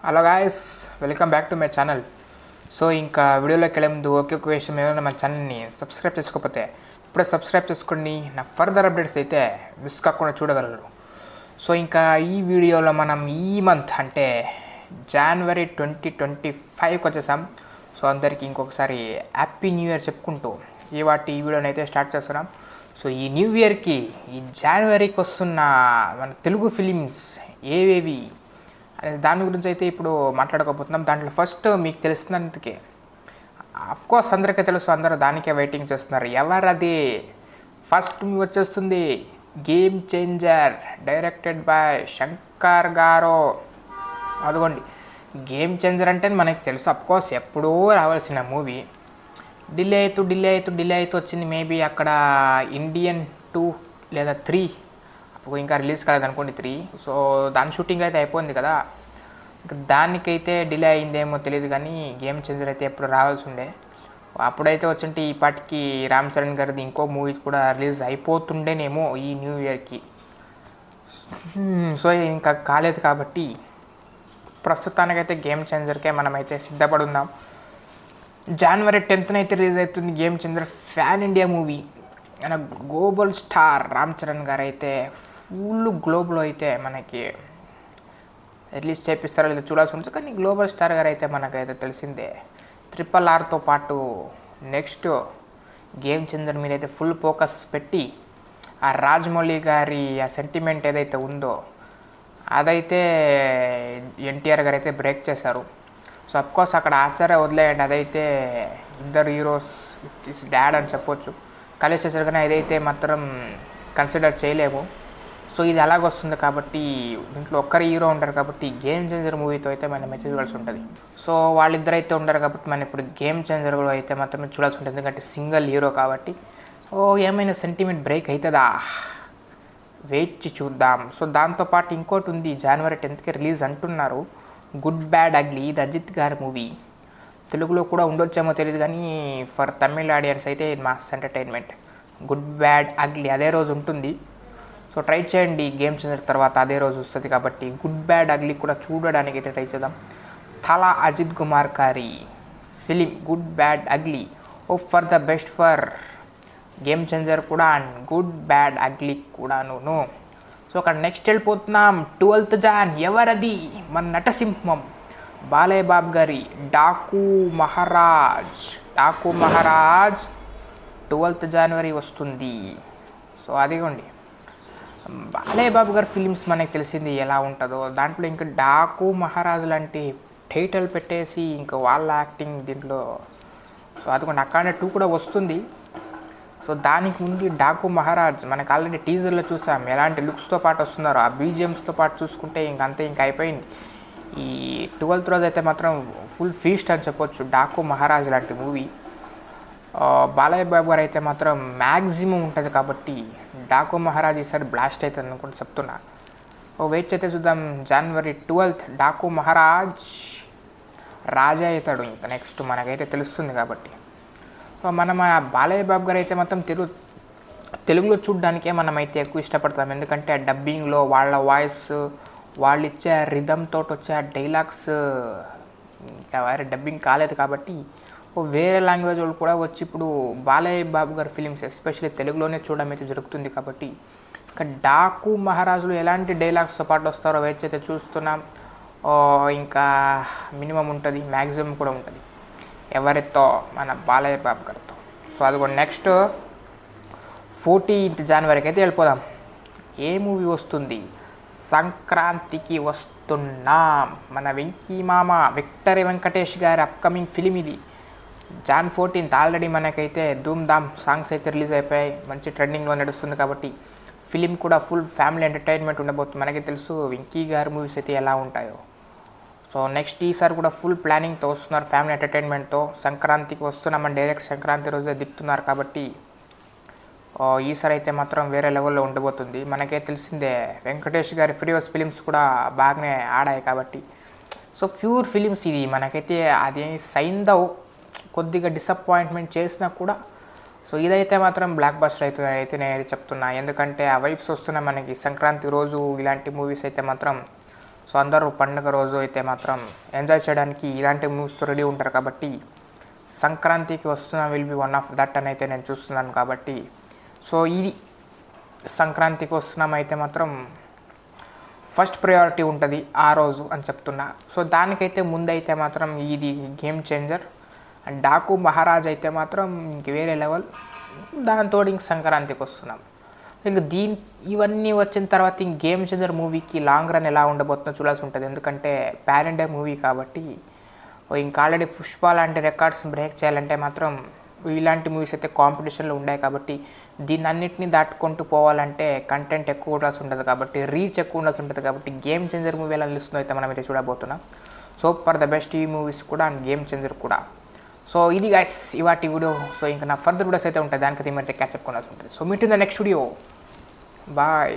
Hello guys, welcome back to my channel. So ఇంకా వీడియోలోకి వెళ్ళే ముందు ఒకే ఒక విషయం ఏదైనా మన ఛానల్ని సబ్స్క్రైబ్ చేసుకోకపోతే ఇప్పుడే సబ్స్క్రైబ్ చేసుకోండి. నా ఫర్దర్ అప్డేట్స్ అయితే మిస్ కాకుండా చూడగలరు. సో ఇంకా ఈ వీడియోలో మనం ఈ మంత్ అంటే జనవరి 2025కి వచ్చేసాం. సో అందరికీ ఇంకొకసారి హ్యాపీ న్యూ ఇయర్ చెప్పుకుంటూ ఈ వీడియోని అయితే స్టార్ట్ చేస్తున్నాం. సో ఈ న్యూ ఇయర్కి ఈ జనవరికి వస్తున్న మన తెలుగు ఫిలిమ్స్ ఏవేవి అనే దాని గురించి అయితే ఇప్పుడు మాట్లాడుకోబోతున్నాం. దాంట్లో ఫస్ట్ మీకు తెలిసినందుకే అఫ్కోర్స్ అందరికీ తెలుసు, అందరూ దానికే వెయిటింగ్ చేస్తున్నారు. ఎవరది? ఫస్ట్ వచ్చేస్తుంది game changer, directed by Shankar గారు. అదిగోండి, గేమ్ చేంజర్ అంటే మనకి తెలుసు అఫ్కోర్స్ ఎప్పుడూ రావాల్సిన మూవీ. డిలే అవుతూ వచ్చింది. మేబీ అక్కడ ఇండియన్ 2 లేదా 3 అప్పుడు ఇంకా రిలీజ్ కాలేదు అనుకోండి 3. సో దాని షూటింగ్ అయితే అయిపోయింది కదా, ఇంకా దానికైతే డిలే అయిందేమో తెలియదు. కానీ గేమ్ చేంజర్ అయితే ఎప్పుడు రావాల్సి ఉండే. అప్పుడైతే వచ్చింటే ఈ పాటికి రామ్ చరణ్ గారిది ఇంకో మూవీ కూడా రిలీజ్ అయిపోతుండేనేమో ఈ న్యూ ఇయర్కి. సో ఇంకా కాలేదు కాబట్టి ప్రస్తుతానికైతే గేమ్ చేంజర్కే మనమైతే సిద్ధపడి ఉందాం. జనవరి 10th అయితే రిలీజ్ అవుతుంది game changer. Fan India movie. ఆయన గ్లోబల్ స్టార్ రామ్ చరణ్ గారు అయితే ఫుల్ గ్లోబ్లో అయితే మనకి రిలీజ్ చేపిస్తారో లేదా చూడాల్సి ఉంటుంది. కానీ గ్లోబల్ స్టార్ గారు అయితే మనకైతే తెలిసిందే. RRRతో పాటు నెక్స్ట్ గేమ్ చేంజర్ మీద అయితే ఫుల్ ఫోకస్ పెట్టి ఆ రాజమౌళి గారి ఆ సెంటిమెంట్ ఏదైతే ఉందో అదైతే ఎన్టీఆర్ గారు అయితే బ్రేక్ చేశారు. సో అఫ్కోర్స్ అక్కడ ఆచార్య వదిలేయండి, అదైతే ఇద్దరు హీరోస్ డాడ్ అని చెప్పొచ్చు కలిసి చేశారు. కానీ అదైతే మాత్రం కన్సిడర్ చేయలేము. సో ఇది అలాగొస్తుంది కాబట్టి దీంట్లో ఒక్కరి హీరో ఉంటారు కాబట్టి గేమ్ చేంజర్ మూవీతో అయితే మనం మెసేజ్ చూడాల్సి ఉంటుంది. సో వాళ్ళిద్దరు అయితే ఉంటారు కాబట్టి మనం ఇప్పుడు గేమ్ చేంజర్ కూడా అయితే మాత్రమే చూడాల్సి ఉంటుంది, ఎందుకంటే సింగిల్ హీరో కాబట్టి. ఏమైనా సెంటిమెంట్ బ్రేక్ అవుతుందా, వెయిట్ చూద్దాం. సో దాంతోపాటు ఇంకోటి ఉంది, జనవరి 10th రిలీజ్ అంటున్నారు, గుడ్ బ్యాడ్ అగ్లీ. ఇది అజిత్ గారి మూవీ. తెలుగులో కూడా ఉండొచ్చేమో తెలియదు కానీ ఫర్ తమిళ్ ఆడియన్స్ అయితే ఇది mass entertainment. Good bad ugly అదే రోజు ఉంటుంది. సో ట్రై చేయండి, గేమ్ చేంజర్ తర్వాత అదే రోజు వస్తుంది కాబట్టి గుడ్ బ్యాడ్ అగ్లీ కూడా చూడడానికి అయితే ట్రై చేద్దాం. థలా అజిత్ కుమార్ గారి film good bad ugly. For the best for game changer కూడా అండ్ గుడ్ బ్యాడ్ అగ్లీ కూడాను. సో అక్కడ నెక్స్ట్ వెళ్ళిపోతున్నాం. 12th John. ఎవరది? మన నటసింహం బాలయ్య బాబు గారి డాకు మహారాజ్ 12th జనవరి వస్తుంది. సో అదిగోండి, బాలయ్య బాబు గారి ఫిలిమ్స్ మనకి తెలిసింది ఎలా ఉంటుందో. దాంట్లో ఇంకా డాకు మహారాజ్ లాంటి టైటిల్ పెట్టేసి ఇంకా వాళ్ళ యాక్టింగ్ దీంట్లో. సో అదిగోండి, అక్కడనే 2 కూడా వస్తుంది. సో దానికి ముందు డాకు మహారాజ్ మనకు ఆల్రెడీ టీజర్లో చూసాం ఎలాంటి లుక్స్తో పాటు వస్తున్నారో. ఆ బీజిఎమ్స్తో పాటు చూసుకుంటే ఇంకంతే, ఇంకా అయిపోయింది. ఈ 12th రోజు అయితే మాత్రం ఫుల్ ఫీస్ట్ అని చెప్పొచ్చు డాకు మహారాజ్ లాంటి మూవీ. బాలయ్య బాబు గారు అయితే మాత్రం మ్యాక్సిమం ఉంటుంది కాబట్టి డాకు మహారాజ్ ఈసారి బ్లాస్ట్ అవుతుంది అనుకుంటూ చెప్తున్నా. వెయిట్ చేస్తే చూద్దాం. జనవరి 12th డాకు మహారాజ్ రాజా అవుతాడు ఇంకా నెక్స్ట్ మనకైతే తెలుస్తుంది కాబట్టి. సో మనం ఆ బాలయ్య బాబు గారు అయితే మాత్రం తెలుగులో చూడడానికే మనమైతే ఎక్కువ ఇష్టపడతాం, ఎందుకంటే ఆ డబ్బింగ్లో వాళ్ళ వాయిస్, వాళ్ళు ఇచ్చే రిథమ్తో వచ్చే ఆ డైలాగ్స్ ఇంకా వేరే డబ్బింగ్ కాలేదు కాబట్టి వేరే లాంగ్వేజ్ వాళ్ళు కూడా వచ్చి ఇప్పుడు బాలయ్య బాబు గారి ఫిలిమ్స్ ఎస్పెషల్లీ తెలుగులోనే చూడడం అయితే జరుగుతుంది కాబట్టి ఇంకా డాకు మహారాజులు ఎలాంటి డైలాగ్స్తో పాటు వస్తారో వెయిట్ అయితే చూస్తున్నాం. ఇంకా మినిమం ఉంటుంది, మ్యాక్సిమం కూడా ఉంటుంది. ఎవరితో? మన బాలయ్య బాబు గారితో. సో అది కూడా నెక్స్ట్ 14th జనవరికి అయితే వెళ్ళిపోదాం. ఏ మూవీ వస్తుంది? సంక్రాంతికి వస్తున్నాం. మన వెంకీ మామ విక్టరీ వెంకటేష్ గారి అప్కమింగ్ ఫిలిం ఇది. Jan 14th ఆల్రెడీ మనకైతే ధూమ్ ధామ్ సాంగ్స్ అయితే రిలీజ్ అయిపోయాయి, మంచి ట్రెండింగ్లో నడుస్తుంది కాబట్టి ఫిలిం కూడా ఫుల్ ఫ్యామిలీ ఎంటర్టైన్మెంట్ ఉండబోతుంది. మనకి తెలుసు వెంకీ గారి మూవీస్ అయితే ఎలా ఉంటాయో. సో నెక్స్ట్ ఈసారి కూడా ఫుల్ ప్లానింగ్తో వస్తున్నారు, ఫ్యామిలీ ఎంటర్టైన్మెంట్తో. సంక్రాంతికి వస్తున్నామని డైరెక్ట్ సంక్రాంతి రోజే దిక్కుతున్నారు కాబట్టి ఈసారి అయితే మాత్రం వేరే లెవెల్లో ఉండబోతుంది. మనకే తెలిసిందే వెంకటేష్ గారి ప్రీవియస్ ఫిలిమ్స్ కూడా బాగానే ఆడాయి కాబట్టి. సో ప్యూర్ ఫిలిమ్స్ ఇది. మనకైతే అది సైందవ్ కొద్దిగా డిసప్పాయింట్మెంట్ చేసినా కూడా సో ఇదైతే మాత్రం బ్లాక్ బస్టర్ అవుతుంది అయితే నేను చెప్తున్నా, ఎందుకంటే ఆ వైబ్స్ వస్తున్నాయి మనకి సంక్రాంతి రోజు ఇలాంటి మూవీస్ అయితే మాత్రం. సో అందరూ పండుగ రోజు అయితే మాత్రం ఎంజాయ్ చేయడానికి ఇలాంటి మూవీస్తో రెడీ ఉంటారు కాబట్టి సంక్రాంతికి వస్తున్న will be one of that అని అయితే నేను చూస్తున్నాను కాబట్టి సో ఇది సంక్రాంతికి వస్తున్నామైతే మాత్రం ఫస్ట్ ప్రయారిటీ ఉంటుంది ఆ రోజు అని చెప్తున్నా. సో దానికైతే ముందైతే మాత్రం ఇది game changer and Daaku Maharaj అయితే మాత్రం ఇంక వేరే లెవెల్. దాంతో ఇంక సంక్రాంతికి వస్తున్నాం. ఇంక ఇవన్నీ వచ్చిన తర్వాత ఇంక గేమ్ చేంజర్ మూవీకి లాంగ్ రన్ ఎలా ఉండబోతుందో చూడాల్సి ఉంటుంది. ఎందుకంటే పాన్ ఇండియా మూవీ కాబట్టి ఇంకా ఆల్రెడీ పుష్ప లాంటి రికార్డ్స్ బ్రేక్ చేయాలంటే మాత్రం ఇలాంటి మూవీస్ అయితే కాంపిటీషన్లో ఉన్నాయి కాబట్టి దీన్ని అన్నింటినీ దాటుకుంటూ పోవాలంటే కంటెంట్ ఎక్కువ ఉండాల్సి ఉంటుంది కాబట్టి రీచ్ ఎక్కువ ఉండాల్సి ఉంటుంది కాబట్టి గేమ్ చేంజర్ మూవీ ఎలా నిలుస్తుందో అయితే మనం అయితే చూడబోతున్నాం. సో ఫర్ ద బెస్ట్ ఈ మూవీస్ కూడా అండ్ గేమ్ చేంజర్ కూడా. సో ఇది గైస్ ఇవాటి వీడియో. సో ఇంకా నా ఫర్దర్ వీడియోస్ అయితే ఉంటాయి, దానికైతే మీరైతే క్యాచ్ అప్ కొనాల్సి ఉంటుంది. So meet in the next video. Bye.